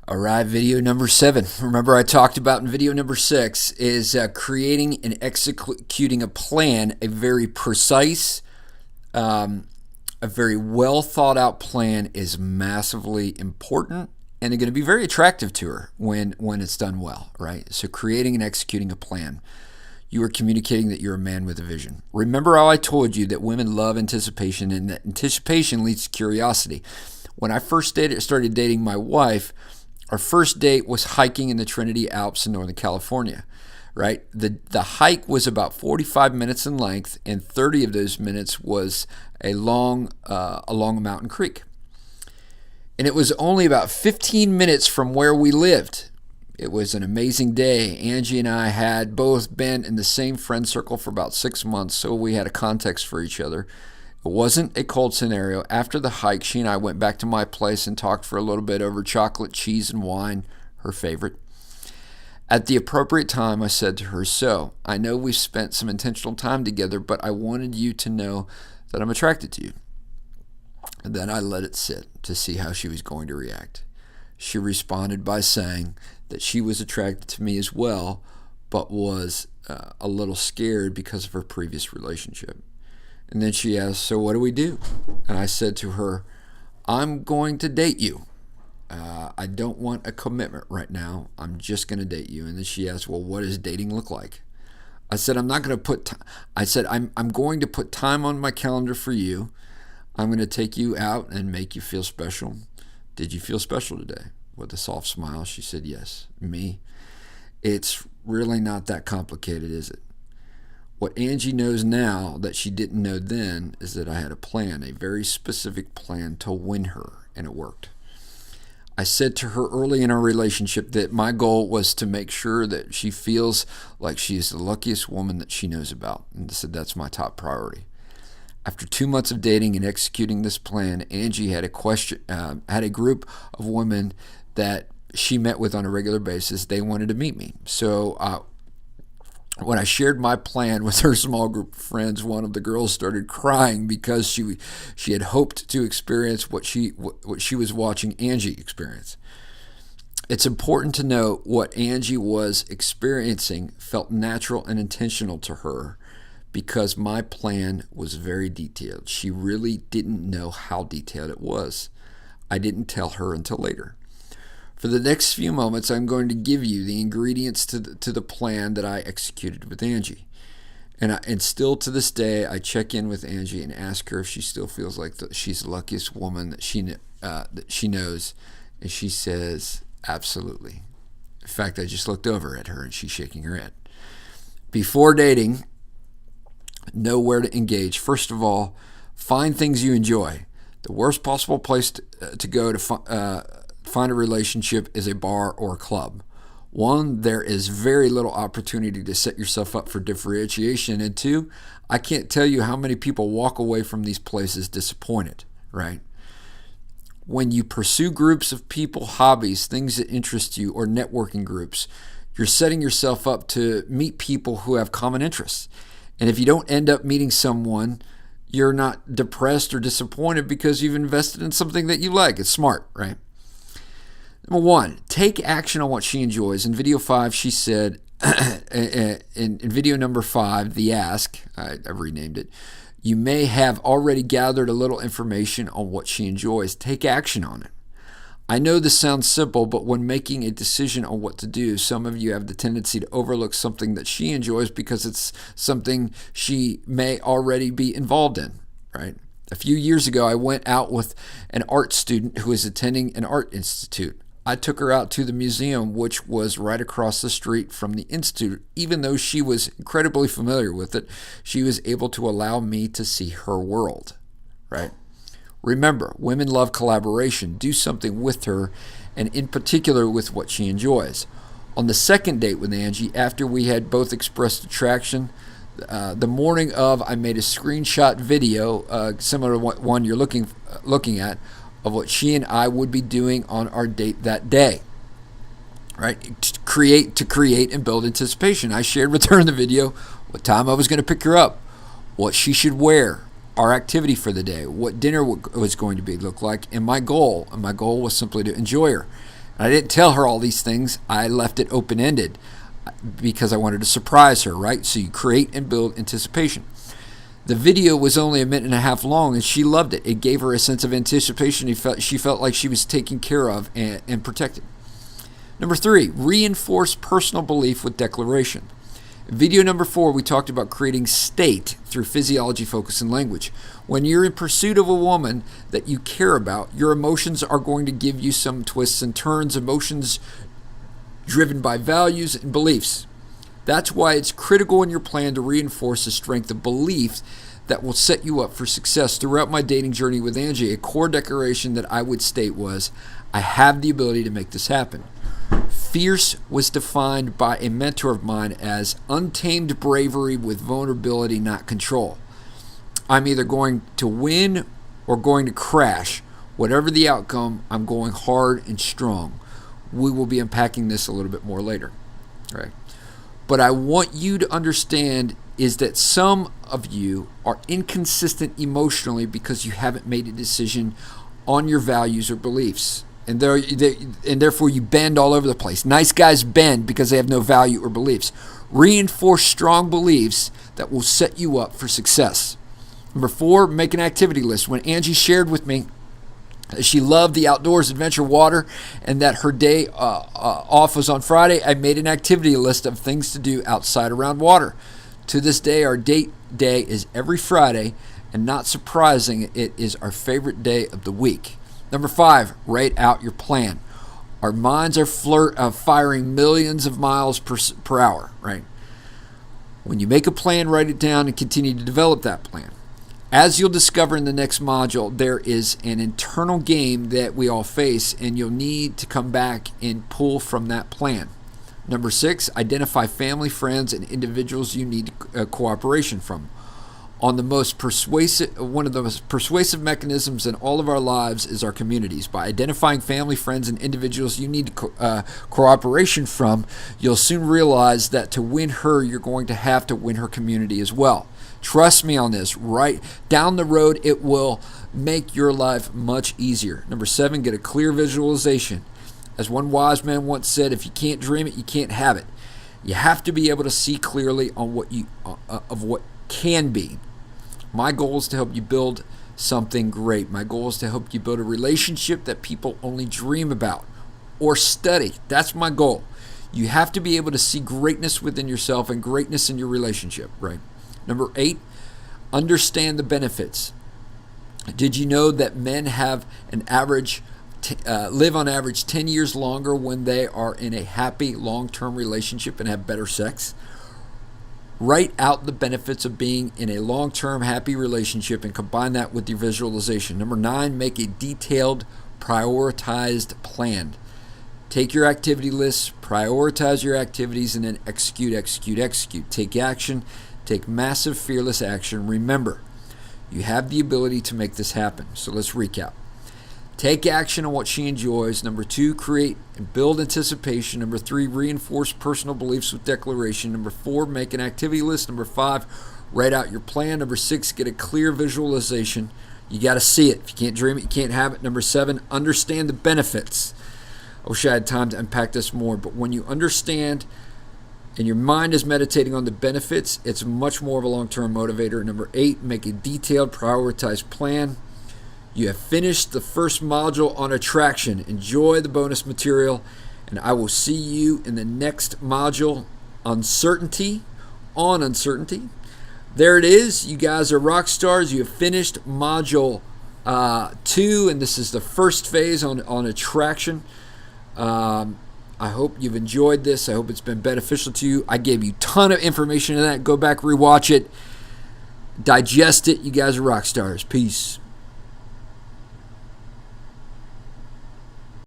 All right, video number 7. Remember I talked about in video number 6 is creating and executing a plan, a very precise, a very well thought out plan is massively important and going to be very attractive to her when it's done well, right? So creating and executing a plan. You are communicating that you're a man with a vision. Remember how I told you that women love anticipation and that anticipation leads to curiosity. When I first started dating my wife, our first date was hiking in the Trinity Alps in Northern California, right? The hike was about 45 minutes in length, and 30 of those minutes was along a mountain creek. And it was only about 15 minutes from where we lived. It was an amazing day. Angie and I had both been in the same friend circle for about 6 months, so we had a context for each other. It wasn't a cold scenario. After the hike, she and I went back to my place and talked for a little bit over chocolate, cheese, and wine, her favorite. At the appropriate time, I said to her, "So, I know we've spent some intentional time together, but I wanted you to know that I'm attracted to you." And then I let it sit to see how she was going to react. She responded by saying that she was attracted to me as well, but was a little scared because of her previous relationship. And then she asked, "So what do we do?" And I said to her, "I'm going to date you. I don't want a commitment right now. I'm just going to date you." And then she asked, "Well, what does dating look like?" I said, "I'm not going to put I said, I'm going to put time on my calendar for you. I'm going to take you out and make you feel special. Did you feel special today?" With a soft smile, she said, "Yes." Me? It's really not that complicated, is it? What Angie knows now that she didn't know then is that I had a plan, a very specific plan to win her, and it worked. I said to her early in our relationship that my goal was to make sure that she feels like she is the luckiest woman that she knows about, and I said that's my top priority. After 2 months of dating and executing this plan, Angie had a group of women that she met with on a regular basis. They wanted to meet me. So when I shared my plan with her small group of friends, one of the girls started crying because she had hoped to experience what she was watching Angie experience. It's important to note what Angie was experiencing felt natural and intentional to her because my plan was very detailed. She really didn't know how detailed it was. I didn't tell her until later. For the next few moments, I'm going to give you the ingredients to the plan that I executed with Angie. And still to this day, I check in with Angie and ask her if she still feels like she's the luckiest woman that she knows. And she says, absolutely. In fact, I just looked over at her and she's shaking her head. Before dating, know where to engage. First of all, find things you enjoy. The worst possible place to go to find a relationship is a bar or a club. One, there is very little opportunity to set yourself up for differentiation. And two, I can't tell you how many people walk away from these places disappointed, right? When you pursue groups of people, hobbies, things that interest you, or networking groups, you're setting yourself up to meet people who have common interests. And if you don't end up meeting someone, you're not depressed or disappointed because you've invested in something that you like. It's smart, right? Number 1, take action on what she enjoys. In video 5, she said, in video number 5, the ask, I've renamed it, you may have already gathered a little information on what she enjoys. Take action on it. I know this sounds simple, but when making a decision on what to do, some of you have the tendency to overlook something that she enjoys because it's something she may already be involved in, right? A few years ago, I went out with an art student who was attending an art institute. I took her out to the museum, which was right across the street from the institute. Even though she was incredibly familiar with it, she was able to allow me to see her world, right? Remember, women love collaboration. Do something with her, and in particular with what she enjoys. On the second date with Angie, after we had both expressed attraction, the morning of, I made a screenshot video, similar to one you're looking at, of what she and I would be doing on our date that day, right? To create and build anticipation. I shared with her in the video what time I was going to pick her up, what she should wear, our activity for the day, what dinner was going to look like, and my goal was simply to enjoy her. I didn't tell her all these things. I left it open-ended because I wanted to surprise her, right? So you create and build anticipation. The video was only a minute and a half long, and she loved it. It gave her a sense of anticipation. She felt like she was taken care of and protected. Number 3, reinforce personal belief with declaration. Video number 4, we talked about creating state through physiology, focus, and language. When you're in pursuit of a woman that you care about, your emotions are going to give you some twists and turns, emotions driven by values and beliefs. That's why it's critical in your plan to reinforce the strength of belief that will set you up for success. Throughout my dating journey with Angie, a core declaration that I would state was, I have the ability to make this happen. Fierce was defined by a mentor of mine as untamed bravery with vulnerability, not control. I'm either going to win or going to crash. Whatever the outcome, I'm going hard and strong. We will be unpacking this a little bit more later. All right. But I want you to understand is that some of you are inconsistent emotionally because you haven't made a decision on your values or beliefs. And therefore you bend all over the place. Nice guys bend because they have no value or beliefs. Reinforce strong beliefs that will set you up for success. Number 4, make an activity list. When Angie shared with me that she loved the outdoors, adventure, water, and that her day off was on Friday, I made an activity list of things to do outside around water. To this day, our date day is every Friday, and not surprising, it is our favorite day of the week. Number 5, write out your plan. Our minds are firing millions of miles per hour, right? When you make a plan, write it down and continue to develop that plan. As you'll discover in the next module, there is an internal game that we all face, and you'll need to come back and pull from that plan. Number 6, identify family, friends, and individuals you need cooperation from. One of the most persuasive mechanisms in all of our lives is our communities. By identifying family, friends, and individuals you need cooperation from, you'll soon realize that to win her, you're going to have to win her community as well. Trust me on this. Right down the road, it will make your life much easier. Number 7, get a clear visualization. As one wise man once said, if you can't dream it, you can't have it. You have to be able to see clearly on what can be. My goal is to help you build something great. My goal is to help you build a relationship that people only dream about or study. That's my goal. You have to be able to see greatness within yourself and greatness in your relationship, right? Number 8, understand the benefits. Did you know that men have live on average 10 years longer when they are in a happy long-term relationship and have better sex? Write out the benefits of being in a long-term happy relationship and combine that with your visualization. Number 9, make a detailed, prioritized plan. Take your activity lists, prioritize your activities, and then execute. Take action. Take massive, fearless action. Remember, you have the ability to make this happen. So let's recap. Take action on what she enjoys. Number 2, create and build anticipation. Number 3, reinforce personal beliefs with declaration. Number 4, make an activity list. Number 5, write out your plan. Number 6, get a clear visualization. You got to see it. If you can't dream it, you can't have it. Number 7, understand the benefits. I wish I had time to unpack this more, but when you understand and your mind is meditating on the benefits, it's much more of a long-term motivator. Number 8, make a detailed, prioritized plan. You have finished the first module on attraction. Enjoy the bonus material, and I will see you in the next module, uncertainty. There it is. You guys are rock stars. You have finished module 2, and this is the first phase on attraction. I hope you've enjoyed this. I hope it's been beneficial to you. I gave you a ton of information in that. Go back, rewatch it, digest it. You guys are rock stars. Peace.